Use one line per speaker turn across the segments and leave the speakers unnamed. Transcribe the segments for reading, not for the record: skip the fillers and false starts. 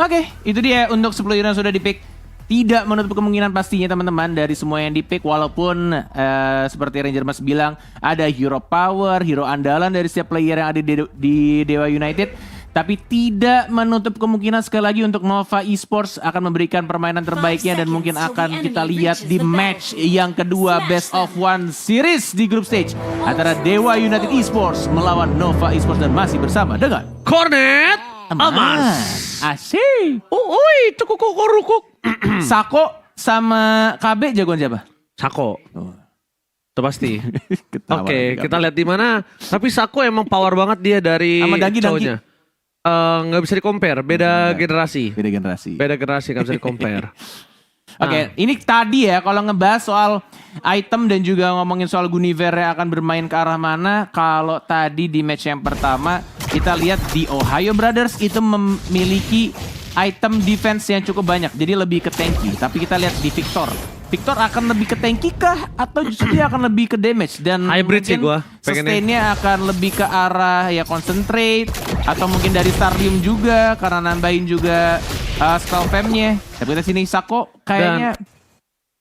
Oke, itu dia untuk 10 hero yang sudah di-pick. Tidak menutup kemungkinan pastinya teman-teman dari semua yang di-pick. Walaupun seperti Ranger Mas bilang, ada hero power, hero andalan dari setiap player yang ada di Dewa United. Tapi tidak menutup kemungkinan sekali lagi untuk Nova Esports akan memberikan permainan terbaiknya. Dan mungkin akan kita lihat di match yang kedua Best of One Series di group stage antara Dewa United Esports melawan Nova Esports. Dan masih bersama dengan
Cornet Amas.
Asyik.
Ui, cukuk.
Sako sama KB jagoan siapa?
Sako. Itu pasti.
Ketawa
Oke,
lagi,
kita lihat di mana. Tapi Sako emang power banget dia dari
Sama Dangki.
cowoknya. Nggak bisa di-compare, beda generasi.
Beda generasi.
Beda generasi, nggak bisa di-compare.
Oke, ini tadi ya kalau ngebahas soal item dan juga ngomongin soal Guinevere yang akan bermain ke arah mana. Kalau tadi di match yang pertama kita lihat di Ohio Brothers itu memiliki item defense yang cukup banyak. Jadi lebih ke tanky. Tapi kita lihat di Victor. Victor akan lebih ke tanky kah? Atau justru dia akan lebih ke damage? Dan
Hybrid sih gua pengennya.
sustainnya akan lebih ke arah ya concentrate. Atau mungkin dari Starium juga. Karena nambahin juga spell fam-nya. Tapi kita sini Sako kayaknya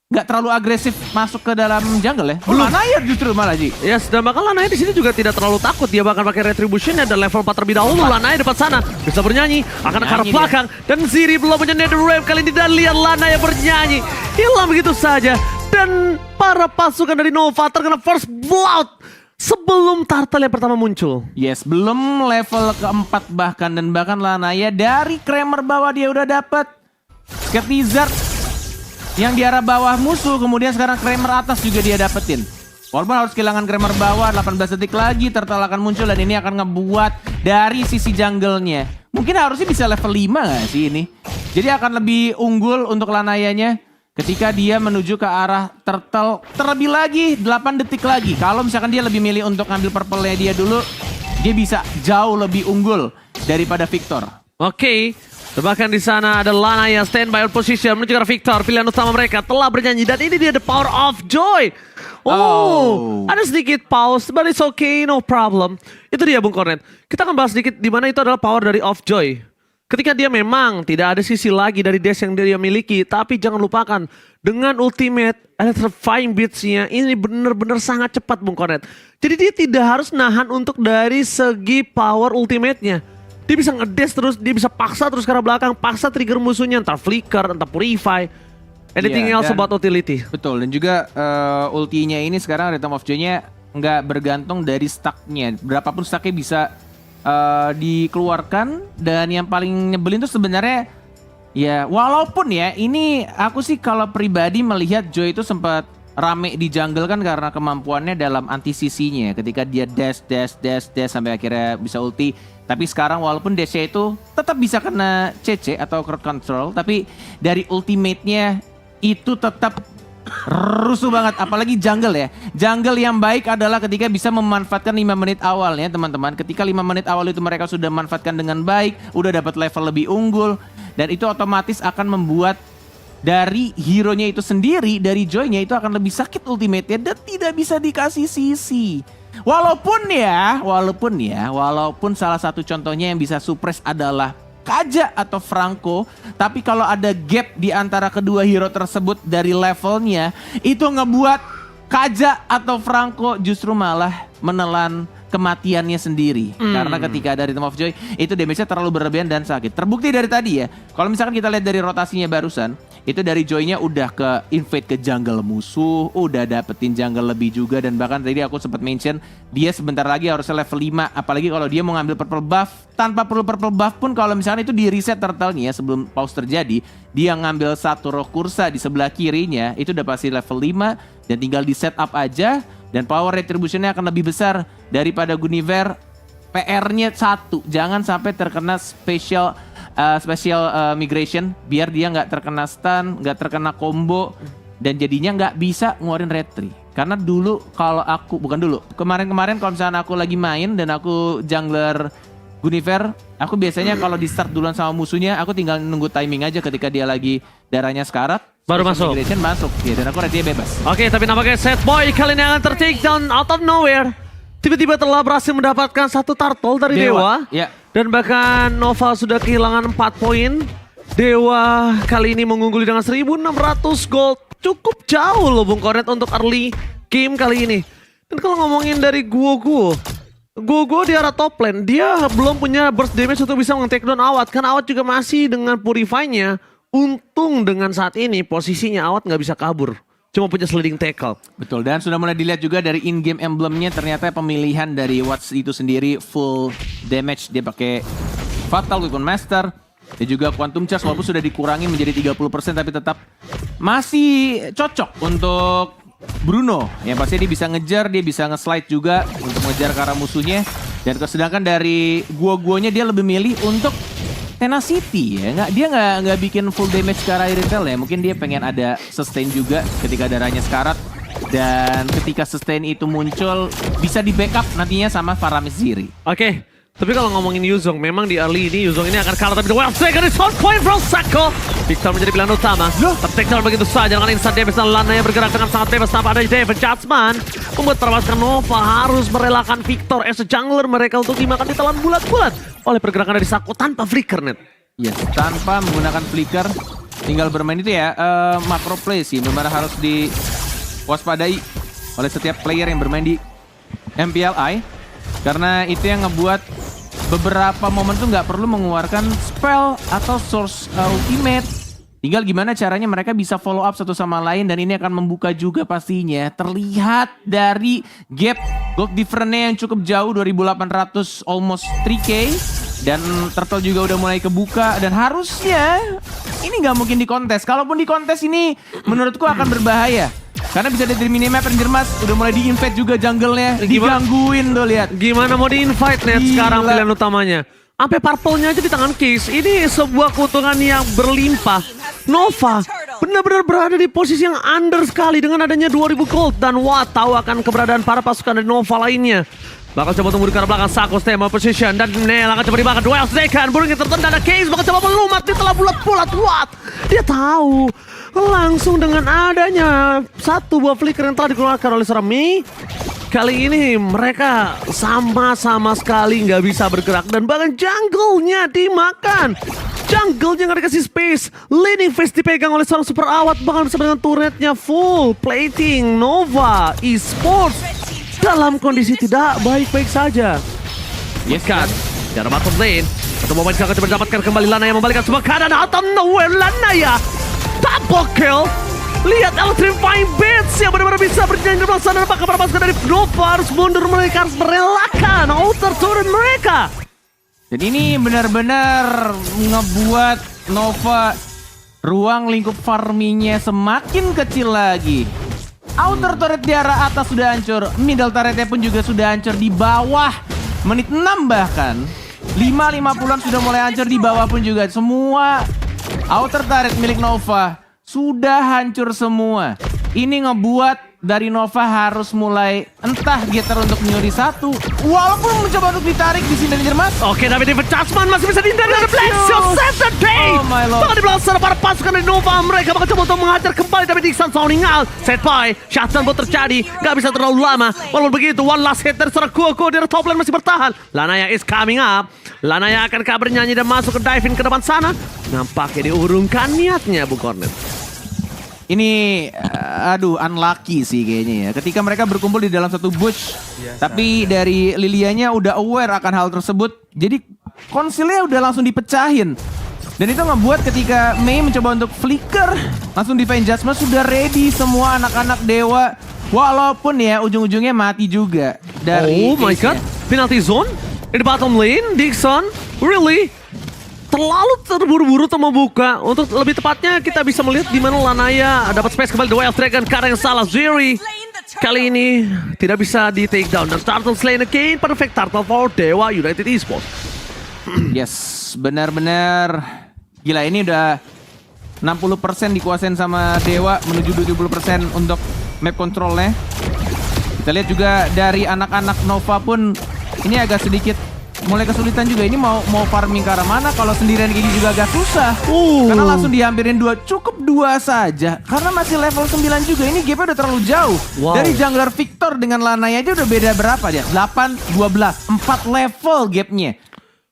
nggak terlalu agresif masuk ke dalam jungle ya. Lanaya justru malah Ji.
Yes, dan bahkan Lanaya di sini juga tidak terlalu takut. Dia bahkan pakai retribution dan level 4 terlebih dahulu. Lanaya depan sana bisa bernyanyi, akan ke arah
Nyanyi
belakang dan Ziri belum punya nether wave kali ini. Dan lihat Lanaya bernyanyi, hilang begitu saja. Dan para pasukan dari Nova terkena first blood sebelum turtle yang pertama muncul.
Yes, belum level keempat bahkan. Dan bahkan Lanaya dari Kramer bawah dia udah dapet Sketizard yang di arah bawah musuh, kemudian sekarang Kramer atas juga dia dapetin. Walaupun harus kehilangan Kramer bawah, 18 detik lagi Turtle akan muncul dan ini akan ngebuat dari sisi jungle-nya. Mungkin harusnya bisa level 5 gak sih ini? Jadi akan lebih unggul untuk Lanayanya ketika dia menuju ke arah Turtle. Terlebih lagi 8 detik lagi. Kalau misalkan dia lebih milih untuk ngambil purple-nya dia dulu, dia bisa jauh lebih unggul daripada Victor.
Oke. Bahkan di sana ada Lanaya standby on position menuju ke arah Victor. Pilihan utama mereka telah bernyanyi dan ini dia the power of joy. Oh, ada sedikit pause, but it's okay, no problem. Itu dia Bung Cornet. Kita akan bahas sedikit di mana itu adalah power dari of joy. Ketika dia memang tidak ada sisi lagi dari dash yang dia miliki, tapi jangan lupakan dengan ultimate electrifying beats-nya ini benar-benar sangat cepat Bung Cornet. Jadi dia tidak harus nahan untuk dari segi power ultimate-nya. Dia bisa ngedash terus, dia bisa paksa terus ke arah belakang, paksa trigger musuhnya, entah flicker, entah purify, anything else about utility.
Betul, dan juga ultinya ini sekarang Rhythm of Joy-nya nggak bergantung dari stack-nya. Berapapun stack-nya bisa dikeluarkan, dan yang paling nyebelin tuh sebenarnya ya walaupun ya ini aku sih kalau pribadi melihat Joy itu sempat rame di jungle kan karena kemampuannya dalam anti-CC-nya ketika dia dash sampai akhirnya bisa ulti. Tapi sekarang walaupun dash-nya itu tetap bisa kena CC atau crowd control, tapi dari ultimate-nya itu tetap rusuh banget. Apalagi jungle ya. Jungle yang baik adalah ketika bisa memanfaatkan 5 menit awalnya teman-teman. Ketika 5 menit awal itu mereka sudah manfaatkan dengan baik, udah dapat level lebih unggul, dan itu otomatis akan membuat dari hero-nya itu sendiri, dari Joy-nya itu akan lebih sakit ultimate-nya dan tidak bisa dikasih CC. Walaupun salah satu contohnya yang bisa suppress adalah Kaja atau Franco, tapi kalau ada gap di antara kedua hero tersebut dari levelnya, itu ngebuat Kaja atau Franco justru malah menelan kematiannya sendiri. Karena ketika ada Rhythm of Joy, itu damage-nya terlalu berlebihan dan sakit. Terbukti dari tadi ya, kalau misalkan kita lihat dari rotasinya barusan, itu dari Joy-nya udah ke invade ke jungle musuh, udah dapetin jungle lebih juga, dan bahkan tadi aku sempat mention dia sebentar lagi harusnya level 5, apalagi kalau dia mau ngambil purple buff. Tanpa perlu purple buff pun kalau misalkan itu di reset turtle-nya sebelum pause terjadi, dia ngambil satu roh kursa di sebelah kirinya, itu udah pasti level 5 dan tinggal di setup aja, dan power retribution-nya akan lebih besar daripada Guinevere. PR-nya satu, jangan sampai terkena special migration, biar dia nggak terkena stun, nggak terkena combo, dan jadinya nggak bisa ngeluarin retri. Karena dulu kalau aku, bukan dulu, kemarin-kemarin kalau misalnya aku lagi main dan aku jungler Guinevere, aku biasanya kalau di start duluan sama musuhnya, aku tinggal nunggu timing aja ketika dia lagi darahnya sekarat,
baru masuk.
Migration masuk, ya, dan aku retrinya bebas.
Oke, tapi nampaknya set boy kali ini akan ter-take down out of nowhere. Tiba-tiba telah berhasil mendapatkan satu turtle dari Dewa.
Ya.
Dan bahkan Nova sudah kehilangan 4 poin. Dewa kali ini mengungguli dengan 1.600 gold. Cukup jauh loh Bung Kornet untuk early game kali ini. Dan kalau ngomongin dari Guoguo di arah top lane, dia belum punya burst damage untuk bisa nge-take down Awat. Karena Awat juga masih dengan Purify-nya. Untung dengan saat ini posisinya Awat nggak bisa kabur. Cuma punya sliding tackle.
Betul, dan sudah mulai dilihat juga dari in-game emblemnya, ternyata pemilihan dari Watts itu sendiri full damage. Dia pakai Fatal Weapon Master dan juga Quantum Charge, walaupun sudah dikurangi menjadi 30% tapi tetap masih cocok untuk Bruno. Yang pasti dia bisa ngejar, dia bisa nge-slide juga untuk ngejar ke arah musuhnya. Dan sedangkan dari Guoguonya dia lebih milih untuk Tenacity ya, dia nggak bikin full damage ke arah Irithel ya. Mungkin dia pengen ada sustain juga ketika darahnya sekarat. Dan ketika sustain itu muncul, bisa di backup nantinya sama Faramis Ziri.
Oke, tapi kalau ngomongin Yuzong, memang di early ini Yuzong ini akan kalah. Tapi the well taken is on point from Sako. Victor menjadi pilihan utama. Tertek down begitu saja dengan instant damage dan Lana yang bergerak dengan sangat bebas tanpa ada Devon Judgment. Membuat para pasukan Nova harus merelakan Victor as a jungler mereka untuk dimakan ditelan bulat-bulat oleh pergerakan dari Sako tanpa flicker net.
Yes, tanpa menggunakan flicker, tinggal bermain itu ya, macro play sih, benar harus diwaspadai oleh setiap player yang bermain di MPLI. Karena itu yang ngebuat beberapa momen tuh nggak perlu mengeluarkan spell atau source ultimate. Tinggal gimana caranya mereka bisa follow up satu sama lain, dan ini akan membuka juga pastinya. Terlihat dari gap gold difference-nya yang cukup jauh, 2.800 almost 3K. Dan Turtle juga udah mulai kebuka, dan harusnya ini nggak mungkin di kontes. Kalaupun di kontes ini menurutku akan berbahaya. Karena bisa dari minimap Rendermas udah mulai di-invade juga jungle-nya. Digangguin tuh, lihat.
Gimana mau di-invite net sekarang pilihan utamanya. Sampai purple-nya aja di tangan Case. Ini sebuah keuntungan yang berlimpah. Nova benar-benar berada di posisi yang under sekali dengan adanya 2000 gold. Dan Watt tahu akan keberadaan para pasukan dari Nova lainnya. Bakal coba tunggu di arah belakang Sako, stable position. Dan Nel akan coba dimakan duel Zekan. Burungnya tertunda, ada Case bakal coba melumat. Dia telah bulat-bulat. Watt dia tahu. Langsung dengan adanya satu buah flicker yang telah dikeluarkan oleh seorang Mei, kali ini mereka sama-sama sekali nggak bisa bergerak. Dan bahkan jungle-nya dimakan. Jungle-nya nggak dikasih space. Leading face dipegang oleh seorang super Awat. Bahkan bersama dengan turretnya full plating. Nova Esports dalam kondisi tidak baik-baik saja.
Yes
Kan, cara bottom lane. Satu momen akan coba mendapatkan kembali Lana yang membalikan semua keadaan out of nowhere. Lana ya double kill. Lihat Electrifying Bits yang benar-benar bisa berjalan di belakang sana. Apakah para pasukan dari Nova harus mundur, mereka harus merelakan outer turret mereka.
Dan ini benar-benar ngebuat Nova ruang lingkup farmingnya semakin kecil lagi. Outer turret di arah atas sudah hancur, middle turretnya pun juga sudah hancur di bawah. Menit 6 bahkan 5.50-an sudah mulai hancur di bawah pun juga. Semua outer turret milik Nova sudah hancur semua. Ini ngebuat dari Nova harus mulai entah getter untuk nyuri satu, walaupun mencoba untuk ditarik di sini Mas.
Oke, tapi David Chasman masih bisa dihindari dari Black Shield Saturday.
Oh my lord.
Bahkan di belakang sana para pasukan dari Nova mereka bakal coba untuk mengajar kembali, tapi Dixon sounding out. Set by shutdown buat terjadi, gak bisa terlalu lama. Walaupun begitu, one last hit dari seorang Kuoko dari top lane masih bertahan. Lanaya is coming up. Lanaya akan bernyanyi dan masuk ke diving ke depan sana. Nampaknya diurungkan niatnya Bu Cornet.
Ini aduh unlucky sih kayaknya ya. Ketika mereka berkumpul di dalam satu bush, tapi dari Lilianya udah aware akan hal tersebut. Jadi konsilnya udah langsung dipecahin. Dan itu ngebuat ketika Mei mencoba untuk flicker, langsung Divine Judgment sudah ready semua anak-anak dewa. Walaupun ya ujung-ujungnya mati juga dari
oh my god, penalty zone di bottom lane. Dixon, really? Terlalu terburu-buru untuk membuka. Untuk lebih tepatnya kita bisa melihat di mana Lanaya dapat space kembali. The Wild Dragon karena yang salah. Zeri kali ini tidak bisa di take down. Dan Turtle slain again. Perfect Turtle for Dewa United Esports.
Yes, benar-benar gila. Ini udah 60% dikuasain sama Dewa menuju 70% untuk map controlnya. Kita lihat juga dari anak-anak Nova pun ini agak sedikit mulai kesulitan juga. Ini mau farming ke arah mana? Kalau sendirian gini juga agak susah. Karena langsung dihampirin cukup dua saja. Karena masih level 9 juga. Ini gapnya udah terlalu jauh. Dari jungler Victor dengan Lanaya aja udah beda berapa dia? 8, 12, 4 level gapnya.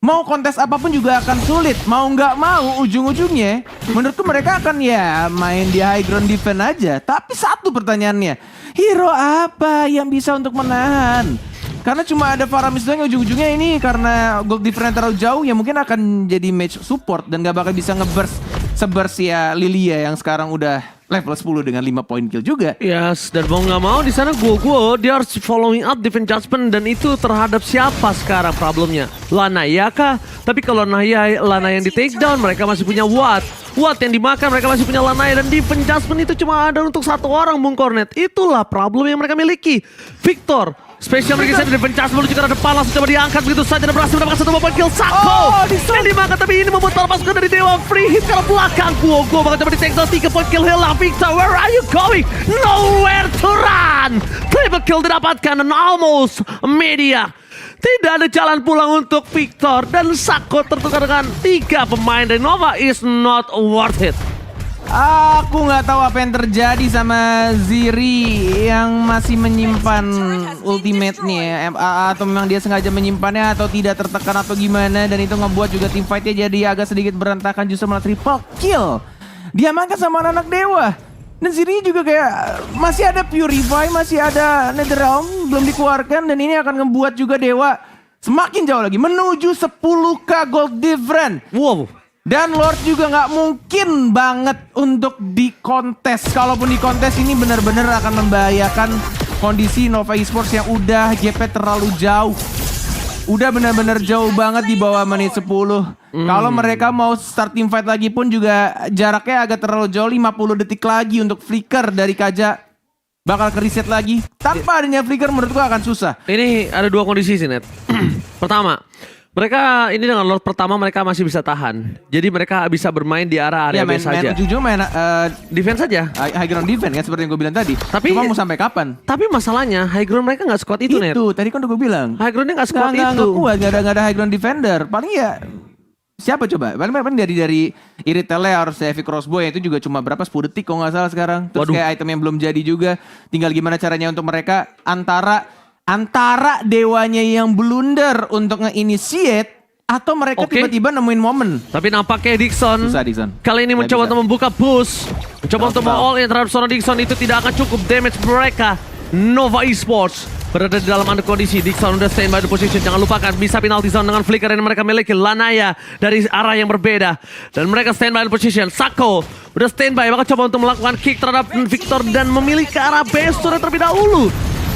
mau kontes apapun juga akan sulit. Mau nggak mau ujung-ujungnya menurutku mereka akan ya main di high ground defense aja. Tapi satu pertanyaannya, hero apa yang bisa untuk menahan? Karena cuma ada Faramis doang yang ujung-ujungnya ini karena gold difference terlalu jauh ya mungkin akan jadi match support dan gak bakal bisa nge-burst se-burst ya Lilia yang sekarang udah level 10 dengan 5 point kill juga.
Yes, dan mau nggak mau di sana gue dia harus following up defense judgment dan itu terhadap siapa sekarang problemnya? Lanaya kah? Tapi kalau Lanaya yang di take down mereka masih punya Watt yang dimakan mereka masih punya Lanaya dan defense judgment itu cuma ada untuk satu orang Bung Cornet. Itulah problem yang mereka miliki. Victor spesial mereka di defense judgment menuju ke arah depan langsung coba diangkat begitu saja dan berhasil mendapatkan satu point kill. Sako yang dimakan tapi ini membuat pasukan dari Dewa free hit ke belakang. Gue bakal coba di take down 3 point kill hilang. Victor, where are you going? Nowhere to run. Triple kill didapatkan dan almost media. Tidak ada jalan pulang untuk Victor dan Sako tertukar dengan 3 pemain dari Nova is not worth it.
Aku nggak tahu apa yang terjadi sama Ziri yang masih menyimpan ultimate-nya atau memang dia sengaja menyimpannya atau tidak tertekan atau gimana dan itu ngebuat juga tim fight-nya jadi agak sedikit berantakan justru malah triple kill. Dia makan sama anak dewa. Dan Ziri juga kayak masih ada Purify, masih ada Netherrealm belum dikeluarkan dan ini akan ngebuat juga dewa semakin jauh lagi menuju 10k gold difference.
Wow.
Dan Lord juga nggak mungkin banget untuk dikontes. Kalaupun dikontes ini benar-benar akan membahayakan kondisi Nova Esports yang udah GP terlalu jauh. Udah benar-benar jauh banget di bawah menit 10. Kalau mereka mau start team fight lagi pun juga jaraknya agak terlalu jauh. 50 detik lagi untuk flicker dari Kaja. Bakal ke reset lagi. Tanpa adanya flicker menurutku akan susah.
Ini ada 2 kondisi sih Net. Pertama, mereka ini dengan Lord pertama mereka masih bisa tahan. Jadi mereka bisa bermain di area base saja.
Jujur main
Defense saja.
high ground defense kan seperti yang gue bilang tadi.
Tapi
cuma mau sampai kapan?
Tapi masalahnya high ground mereka nggak squad itu Net.
Itu tadi kan udah gue bilang.
High groundnya nggak squad itu.
Nggak kuat, nggak ada high ground defender. Paling ya siapa coba? Paling dari Irritele harus Heavy Crossbow itu juga cuma berapa 10 detik kalau nggak salah sekarang. Terus kayak item yang belum jadi juga. Tinggal gimana caranya untuk mereka antara dewanya yang blunder untuk nge-initiate atau mereka tiba-tiba nemuin momen.
Tapi nampaknya Dixon
Susah, Dixon.
kali ini mencoba untuk membuka boost. Mencoba untuk all in terhadap seorang Dixon itu tidak akan cukup damage mereka. Nova Esports berada di dalam under kondisi. Dixon udah stand by the position. Jangan lupakan bisa penalty zone dengan flicker yang mereka miliki. Lanaya dari arah yang berbeda. Dan mereka stand by the position. Sako udah stand by. Maka coba untuk melakukan kick terhadap Victor dan memilih ke arah base terlebih dahulu.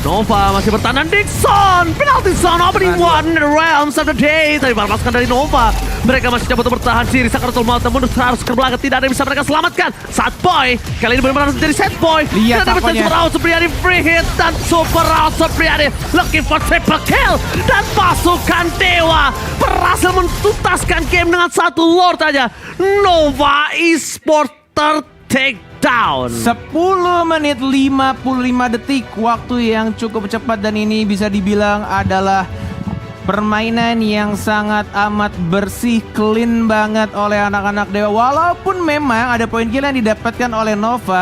Nova masih bertahan Dixon. Penalty zone opening one in the realms of the day. Tapi pasukan dari Nova mereka masih coba untuk bertahan. Siri Sakaratul Maut namun harus ke belakang. Tidak ada yang bisa mereka selamatkan. Sad Boy kali ini benar-benar menjadi Sad Boy.
Lihat
dan dapat Super Out Supriyadi free hit. Dan Super Out Supriyadi looking for triple kill. Dan pasukan Dewa berhasil mentuntaskan game dengan 1 Lord aja. Nova Esports take down.
10 menit 55 detik, waktu yang cukup cepat dan ini bisa dibilang adalah permainan yang sangat amat bersih, clean banget oleh anak-anak Dewa. Walaupun memang ada poin kill yang didapatkan oleh Nova.